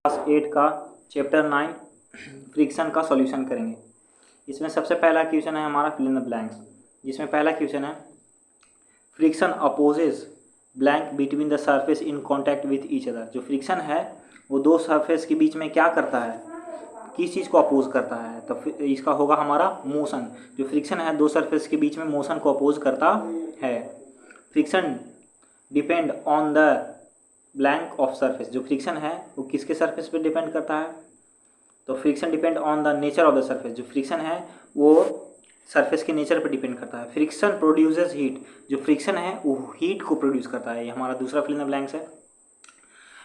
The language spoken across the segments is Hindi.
क्लास 8 का चैप्टर 9 फ्रिक्शन का सॉल्यूशन करेंगे। इसमें सबसे पहला क्वेश्चन है हमारा फिल इन द ब्लैंक्स, जिसमें पहला क्वेश्चन है friction opposes blank between the surface in contact with each other. जो फ्रिक्शन है वो दो सरफेस के बीच में क्या करता है, किस चीज़ को अपोज करता है, तो इसका होगा हमारा मोशन। जो फ्रिक्शन है दो सरफेस के बीच में मोशन को अपोज करता है। Friction depend on the blank of surface. जो फ्रिक्शन है वो किसके सरफेस पे डिपेंड करता है, तो friction depend on the nature of the surface. जो फ्रिक्शन है वो सरफेस के नेचर पे डिपेंड करता है। Friction produces heat. जो फ्रिक्शन है वो हीट को प्रोड्यूस करता है। ये हमारा दूसरा फिल इन द ब्लैंक्स है।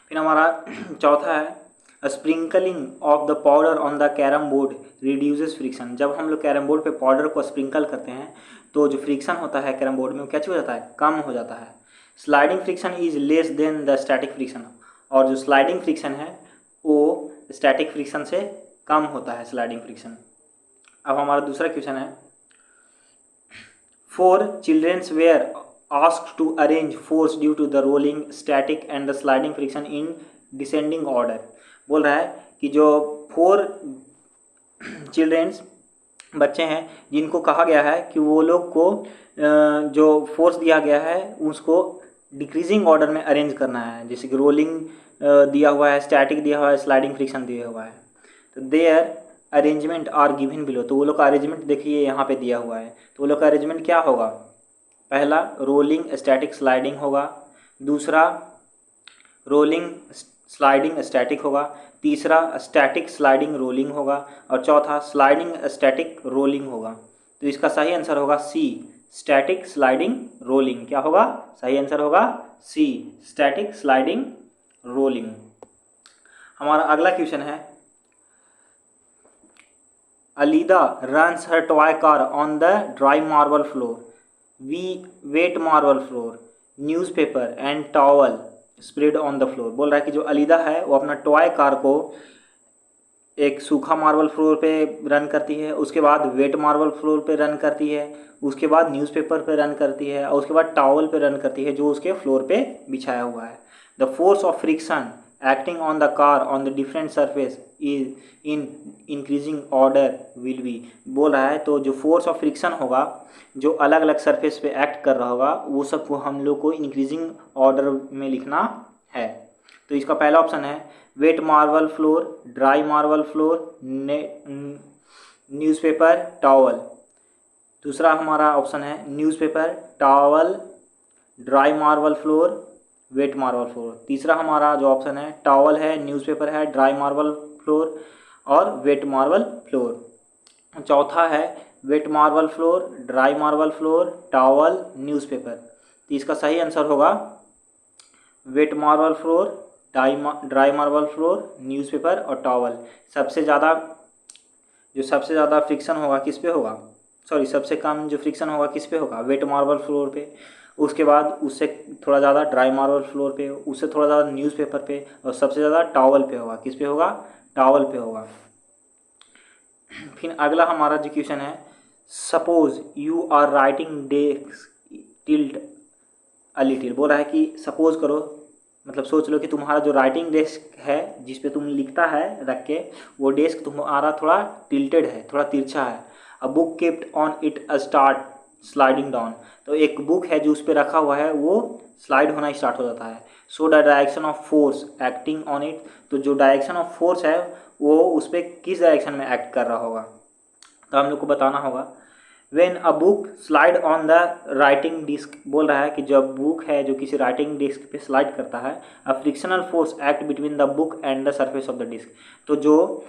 फिर हमारा चौथा है sprinkling of the powder on the carrom board reduces friction. जब हम लोग कैरम बोर्ड पे पाउडर को स्प्रिंकल करते हैं तो जो फ्रिक्शन होता है कैरम बोर्ड में वो क्या हो जाता है, कम हो जाता है। Sliding friction is less than the static friction. और जो स्लाइडिंग फ्रिक्शन है वो स्टैटिक फ्रिक्शन से कम होता है स्लाइडिंग फ्रिक्शन। अब हमारा दूसरा क्वेश्चन है 4 childrens were asked to arrange force due to the rolling static and the sliding friction in descending order. बोल रहा है कि जो 4 चिल्ड्रेंस बच्चे हैं जिनको कहा गया है कि वो लोग को जो फोर्स दिया गया है उसको डिक्रीजिंग ऑर्डर में अरेंज करना है। जैसे कि रोलिंग दिया हुआ है, स्टैटिक दिया हुआ है, स्लाइडिंग फ्रिक्शन दिया हुआ है, तो their arrangement are given below. तो वो लोग का अरेंजमेंट देखिए यहाँ पे दिया हुआ है। तो वो लोग का अरेंजमेंट क्या होगा, पहला रोलिंग स्टैटिक स्लाइडिंग होगा, दूसरा रोलिंग स्लाइडिंग स्टैटिक होगा, तीसरा स्टैटिक स्लाइडिंग रोलिंग होगा और चौथा स्लाइडिंग स्टैटिक रोलिंग होगा। तो इसका सही आंसर होगा सी, स्टैटिक स्लाइडिंग रोलिंग। क्या होगा, सही आंसर होगा सी, स्टैटिक स्लाइडिंग रोलिंग। हमारा अगला क्वेश्चन है Alida runs her toy car on the dry marble floor, wet marble floor, newspaper and towel spread on the floor. बोल रहा है कि जो अलीदा है वो अपना टॉय कार को एक सूखा मार्बल फ्लोर पे रन करती है, उसके बाद वेट मार्बल फ्लोर पे रन करती है, उसके बाद न्यूज़पेपर पे रन करती है और उसके बाद टॉवल पे रन करती है जो उसके फ्लोर पे बिछाया हुआ है। The force of friction acting on the car on the different surface is in increasing order will be. बोल रहा है तो जो फोर्स ऑफ फ्रिक्शन होगा जो अलग अलग सरफेस पे एक्ट कर रहा होगा वो सबको हम लोग को इंक्रीजिंग ऑर्डर में लिखना है। तो इसका पहला ऑप्शन है wet marble floor, dry marble floor, newspaper, towel. दूसरा हमारा ऑप्शन है newspaper, towel, dry marble floor, wet marble floor. तीसरा हमारा जो ऑप्शन है टॉवल है, न्यूज़पेपर है, ड्राई मार्बल फ्लोर और वेट मार्बल फ्लोर। चौथा है wet marble floor, dry marble floor, towel, newspaper. तो इसका सही आंसर होगा wet marble floor, dry marble floor, newspaper और टॉवल। सबसे ज़्यादा फ्रिक्शन होगा किस पे होगा, सॉरी सबसे कम जो फ्रिक्शन होगा किस पे होगा, वेट मार्बल फ्लोर पे। उसके बाद उससे थोड़ा ज़्यादा ड्राई मार्बल फ्लोर पे, उससे थोड़ा ज़्यादा न्यूज़पेपर पे और सबसे ज़्यादा टॉवल पे होगा। किस पे होगा, टॉवल पे होगा। फिर अगला हमारा जो क्वेश्चन है suppose you are writing desk tilt a little. बोल रहा है कि सपोज करो, मतलब सोच लो कि तुम्हारा जो राइटिंग डेस्क है जिस पे तुम लिखता है रख के, वो डेस्क तुम्हारा थोड़ा टिल्टेड है, थोड़ा तिरछा है। A book kept on it start sliding down. तो एक बुक है जो उस पर रखा हुआ है वो स्लाइड होना स्टार्ट हो जाता है। So the direction of force acting on it. तो जो डायरेक्शन ऑफ फोर्स है वो उस पर किस डायरेक्शन में एक्ट कर रहा होगा, तो हम लोग को बताना होगा। When a book slide on the writing desk. बोल रहा है कि जब बुक है जो किसी राइटिंग डिस्क पे स्लाइड करता है, a frictional force act between the book and the surface of the desk. तो जो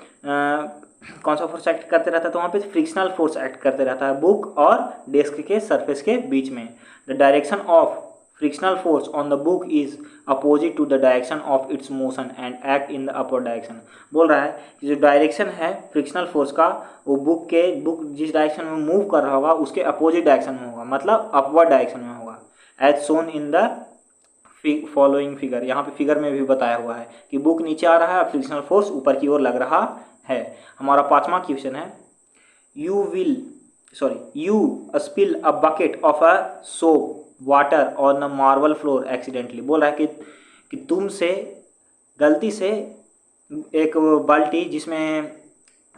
कौन सा फोर्स एक्ट करते रहता है, तो वहाँ पे फ्रिक्शनल फोर्स एक्ट करते रहता है बुक और डेस्क के सरफेस के बीच में। The direction of frictional force on the book is opposite to the direction of its motion and act in the upward direction. बोल रहा है कि जो डायरेक्शन है फ्रिक्शनल फोर्स का वो बुक जिस डायरेक्शन में मूव कर रहा होगा उसके अपोजिट डायरेक्शन में होगा, मतलब अपवर्ड डायरेक्शन में होगा। As shown in the following figure. यहाँ पे फिगर में भी बताया हुआ है कि बुक नीचे आ रहा है, फ्रिक्शनल फोर्स ऊपर की ओर लग रहा है। हमारा पांचवा क्वेश्चन है you spill a bucket of a soap water on a marble floor accidentally. बोल रहा है कि तुमसे गलती से एक बाल्टी जिसमें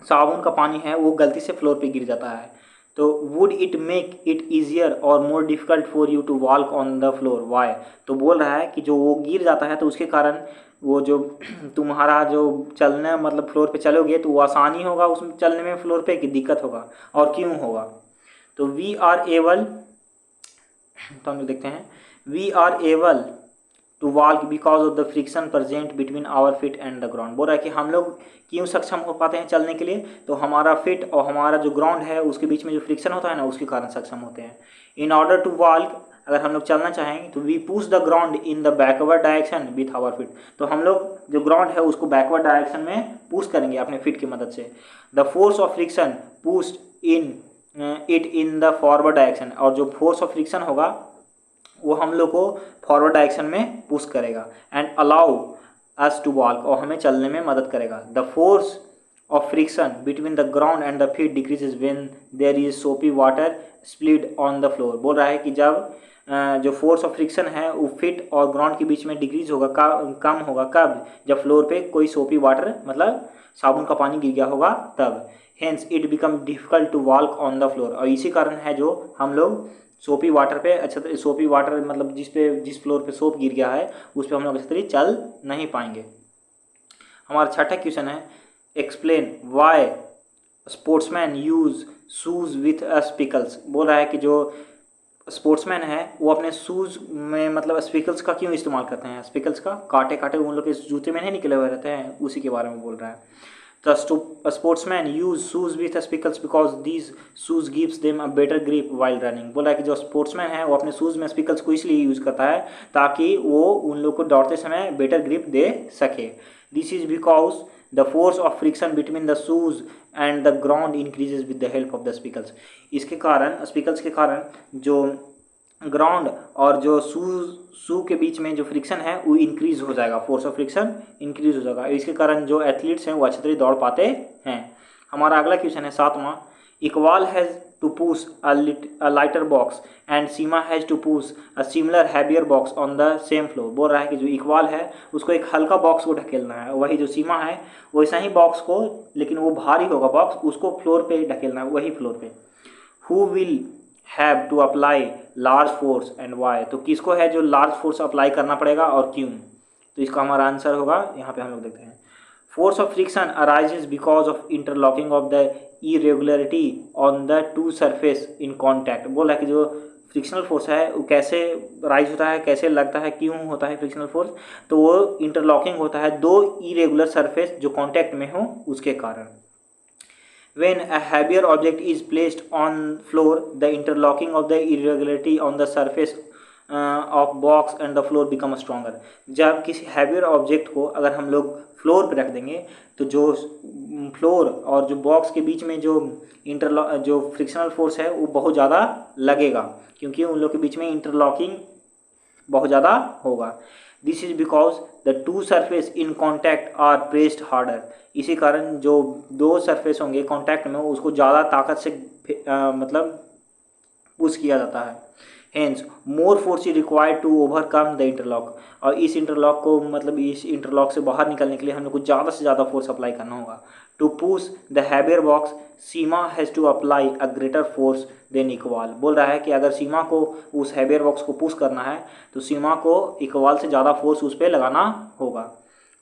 साबुन का पानी है वो गलती से फ्लोर पे गिर जाता है, तो would it make it easier और more difficult for you to walk on the floor why. तो बोल रहा है कि जो वो गिर जाता है तो उसके कारण वो जो तुम्हारा जो चलना मतलब फ्लोर पे चलोगे तो वो आसानी होगा उसमें चलने में फ्लोर पे, कि दिक्कत होगा और क्यों होगा। तो वी आर एबल, तो हम लोग देखते हैं, we are able to walk because of the friction present between our feet and the ground. बोल रहा है कि हम लोग क्यों सक्षम हो पाते हैं चलने के लिए, तो हमारा फिट और हमारा जो ग्राउंड है उसके बीच में जो फ्रिक्शन होता है ना उसके कारण सक्षम होते हैं। इन ऑर्डर टू वॉक, अगर हम लोग चलना चाहेंगे तो we push the ground in the backward direction with our feet, तो हम लोग जो ग्राउंड है उसको बैकवर्ड डायरेक्शन में पुश करेंगे अपने फिट की मदद से। The force of friction pushed in it in the forward direction, और जो फोर्स ऑफ फ्रिक्शन होगा वो हम लोग को फॉरवर्ड डायरेक्शन में पुश करेगा। And allow us to walk, और हमें चलने में मदद करेगा। The force of friction between the ground and the feet decreases when there is soapy water split on the floor. बोल रहा है कि जब जो फोर्स ऑफ फ्रिक्शन है वो फिट और ग्राउंड के बीच में डिक्रीज होगा, कम होगा कब, जब फ्लोर पे कोई सोपी वाटर मतलब साबुन का पानी गिर गया होगा तब। Hence it become difficult to walk on the floor, और इसी कारण है जो हम लोग सोपी वाटर पे अच्छा सोपी वाटर मतलब जिस फ्लोर पे सोप गिर गया है उस पर हम लोग अच्छी तरीके चल नहीं पाएंगे। हमारा छठा क्वेश्चन है, explain why sportsman use shoes with spikes. बोल रहा है कि जो स्पोर्ट्समैन है वो अपने शूज़ में मतलब स्पिकल्स का क्यों इस्तेमाल करते हैं, स्पिकल्स का कांटे कांटे उन लोग के जूते में नहीं निकले हुए रहते हैं, उसी के बारे में बोल रहा है। The sportsman use shoes with speckles because these shoes gives them a better grip while running। बोला है कि जो स्पोर्ट्समैन है वो अपने शूज़ में स्पिकल्स को इसलिए यूज़ करता है ताकि वो उन लोग को दौड़ते समय बेटर ग्रिप दे सके। This is because the force of friction between the shoes and the ground increases with the help of the spikes. इसके कारण स्पिकल्स के कारण जो ग्राउंड और जो शू के बीच में जो फ्रिक्शन है वो इंक्रीज हो जाएगा, फोर्स ऑफ फ्रिक्शन इंक्रीज हो जाएगा। इसके कारण जो एथलीट्स हैं वो अच्छी तरह दौड़ पाते हैं। हमारा अगला क्वेश्चन है सातवां, Iqbal has to push a lighter box and Seema has to push a similar heavier box on the same floor. बोल रहा है कि जो इकबाल है उसको एक हल्का बॉक्स को ढकेलना है, वही जो सीमा है वैसा ही बॉक्स को, लेकिन वो भारी होगा बॉक्स, उसको फ्लोर पे ढकेलना है, वही फ्लोर पे। Who will have to apply large force and why, तो किसको है जो लार्ज फोर्स अप्लाई करना पड़ेगा और क्यों, तो इसका हमारा आंसर होगा यहाँ पे हम लोग देखते हैं, force of friction arises because of interlocking of the irregularity on the two surface in contact. बोला है कि जो फ्रिक्शनल फोर्स है वो कैसे राइज होता है, कैसे लगता है, क्यों होता है फ्रिक्शनल फोर्स, तो वो इंटरलॉकिंग होता है दो इरेगुलर सरफेस जो कॉन्टैक्ट में हो उसके कारण। When a heavier object is placed on floor, the interlocking of the irregularity on the surface of box and the floor become stronger। जब किसी हैवियर ऑब्जेक्ट को अगर हम लोग फ्लोर पे रख देंगे तो जो फ्लोर और जो बॉक्स के बीच में जो फ्रिक्शनल फोर्स है वो बहुत ज़्यादा लगेगा, क्योंकि उन लोग के बीच में इंटरलॉकिंग बहुत ज़्यादा होगा। This is because the two surface in contact are pressed harder. इसी कारण जो दो सरफेस होंगे कॉन्टैक्ट में उसको ज़्यादा ताकत से मतलब पुश किया जाता है। Hence more force is required to overcome the interlock, और इस इंटरलॉक को मतलब इस इंटरलॉक से बाहर निकलने के लिए हम लोग को ज़्यादा से ज़्यादा फोर्स अप्लाई करना होगा। To push the heavier box Seema has to apply a greater force than Iqbal. बोल रहा है कि अगर सीमा को उस हैवियर बॉक्स को पुश करना है तो सीमा को इकबाल से ज़्यादा फोर्स उस पर लगाना होगा।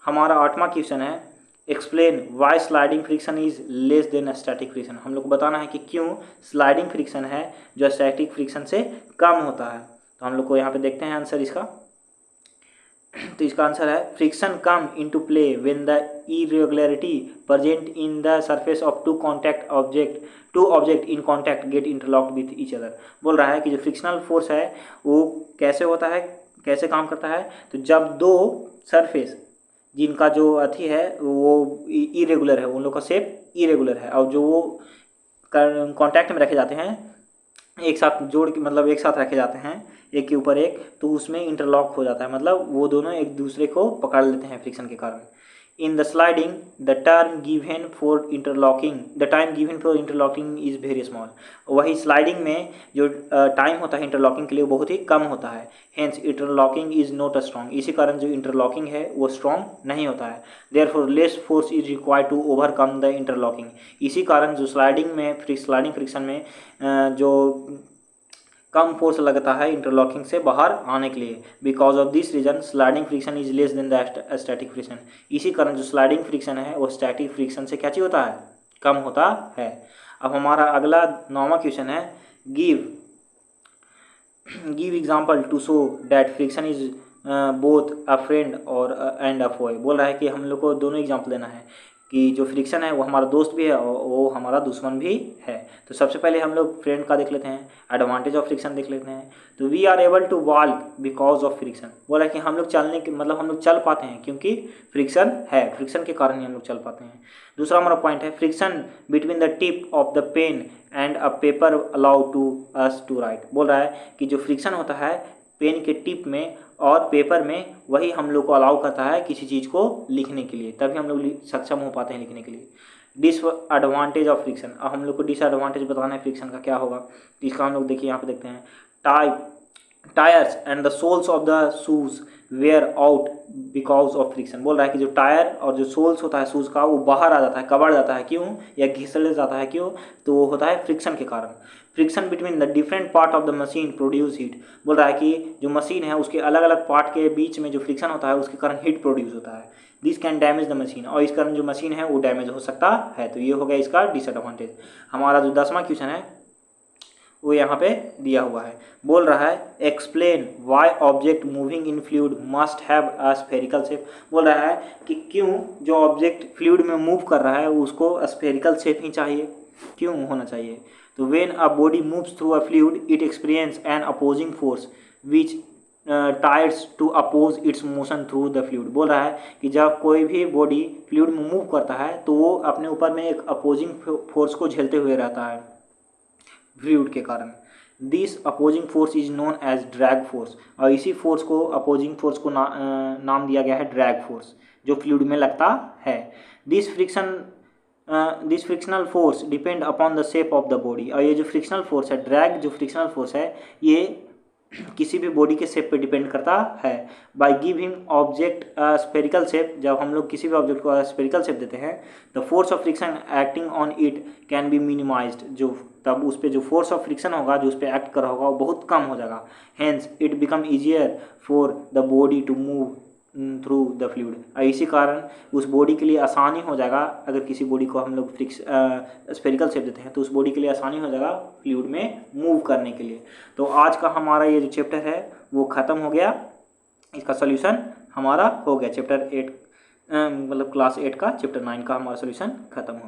हमारा आठवां क्वेश्चन है, explain Y sliding friction is less then static friction. हम लोग को बताना है कि क्यों स्लाइडिंग फ्रिक्शन है जो स्टैटिक फ्रिक्शन से कम होता है। तो हम लोग को यहाँ पे देखते हैं आंसर इसका। तो इसका आंसर है, friction come into play when the irregularity present in the surface of two object in contact get interlocked with each other. बोल रहा है कि जो फ्रिक्शनल फोर्स है वो कैसे होता है, कैसे काम करता है, तो जब दो सरफेस जिनका जो अथी है वो इरेगुलर है, उन लोग का शेप इरेगुलर है, और जो वो कॉन्टैक्ट में रखे जाते हैं एक साथ जोड़ के मतलब एक साथ रखे जाते हैं एक के ऊपर एक, तो उसमें इंटरलॉक हो जाता है, मतलब वो दोनों एक दूसरे को पकड़ लेते हैं फ्रिक्शन के कारण। In the sliding the time given for interlocking is very small. वही स्लाइडिंग में जो टाइम होता है इंटरलॉकिंग के लिए बहुत ही कम होता है। Hence interlocking is not strong, इसी कारण जो इंटरलॉकिंग है वो स्ट्रॉन्ग नहीं होता है। Therefore less force is required to overcome the interlocking, इसी कारण जो स्लाइडिंग फ्रिक्शन में जो कम फोर्स लगता है इंटरलॉकिंग से बाहर आने के लिए। Because of this reason sliding friction is less than the static friction, इसी कारण जो स्लाइडिंग फ्रिक्शन है वो स्टैटिक फ्रिक्शन से क्या चीज होता है, कम होता है। अब हमारा अगला 9वां क्वेश्चन है, give example to show that friction is both a friend और एंड अ फॉय। बोल रहा है कि हम लोग को दोनों एग्जाम्पल देना है कि जो फ्रिक्शन है वो हमारा दोस्त भी है और वो हमारा दुश्मन भी है। तो सबसे पहले हम लोग फ्रेंड का देख लेते हैं, एडवांटेज ऑफ फ्रिक्शन देख लेते हैं। तो we are able to walk because of friction, बोला है कि हम लोग चलने के मतलब हम लोग चल पाते हैं क्योंकि फ्रिक्शन है, फ्रिक्शन के कारण ही हम लोग चल पाते हैं। दूसरा हमारा पॉइंट है, friction between the tip of the pen and a paper allow to us to write. बोल रहा है कि जो फ्रिक्शन होता है पेन के टिप में और पेपर में, वही हम लोग को अलाउ करता है किसी चीज़ को लिखने के लिए, तभी हम लोग सक्षम हो पाते हैं लिखने के लिए। डिसएडवांटेज ऑफ फ्रिक्शन, अब हम लोग को डिसएडवांटेज बताना है फ्रिक्शन का क्या होगा, तो इसका हम लोग देखिए यहाँ पे देखते हैं, tyres and the soles of the shoes wear out because of friction. बोल रहा है कि जो टायर और जो सोल्स होता है शूज़ का वो बाहर आ जाता है, कबाड़ जाता है, क्यों, या घिसल जाता है, क्यों, तो वो होता है फ्रिक्शन के कारण। Friction between the different part of the machine produce heat, बोल रहा है कि जो मशीन है उसके अलग अलग पार्ट के बीच में जो फ्रिक्शन होता है उसके कारण हीट प्रोड्यूस होता है। This can damage the machine, और इस कारण जो मशीन है वो डैमेज हो सकता है। तो ये हो गया इसका डिसएडवांटेज। हमारा जो 10वां क्वेश्चन है वो यहाँ पे दिया हुआ है, बोल रहा है explain Y object moving in fluid must have a spherical shape. बोल रहा है कि क्यों जो ऑब्जेक्ट फ्लूइड में मूव कर रहा है उसको स्फेरिकल शेप ही चाहिए, क्यों होना चाहिए। तो when a body moves through a fluid it experience an opposing force which tries to oppose its motion through the fluid. बोल रहा है कि जब कोई भी बॉडी फ्लूइड में मूव करता है तो वो अपने ऊपर में एक अपोजिंग फोर्स को झेलते हुए रहता है फ्लूइड के कारण। This opposing force is known as drag force, और इसी फोर्स को अपोजिंग फोर्स को नाम दिया गया है ड्रैग फोर्स, जो फ्लूइड में लगता है। This frictional force depend upon the shape of the body, और ये जो फ्रिक्शनल फोर्स है, ड्रैग जो फ्रिक्शनल फोर्स है, ये किसी भी बॉडी के शेप पे डिपेंड करता है। By giving object spherical shape, जब हम लोग किसी भी ऑब्जेक्ट को स्फेरिकल शेप देते हैं, the force of friction acting on it can be minimised, जो तब उस पर जो फोर्स ऑफ फ्रिक्शन होगा जो उस पर एक्ट कर रहा होगा वो बहुत कम हो जाएगा। Hence it become easier for the body to move through the fluid, इसी कारण उस बॉडी के लिए आसानी हो जाएगा। अगर किसी बॉडी को हम लोग स्फेरिकल शेप देते हैं तो उस बॉडी के लिए आसानी हो जाएगा फ्लूइड में मूव करने के लिए। तो आज का हमारा ये जो चैप्टर है वो ख़त्म हो गया, इसका सोल्यूशन हमारा हो गया। चैप्टर 8 मतलब क्लास 8 का चैप्टर 9 का हमारा सोल्यूशन खत्म हो गया।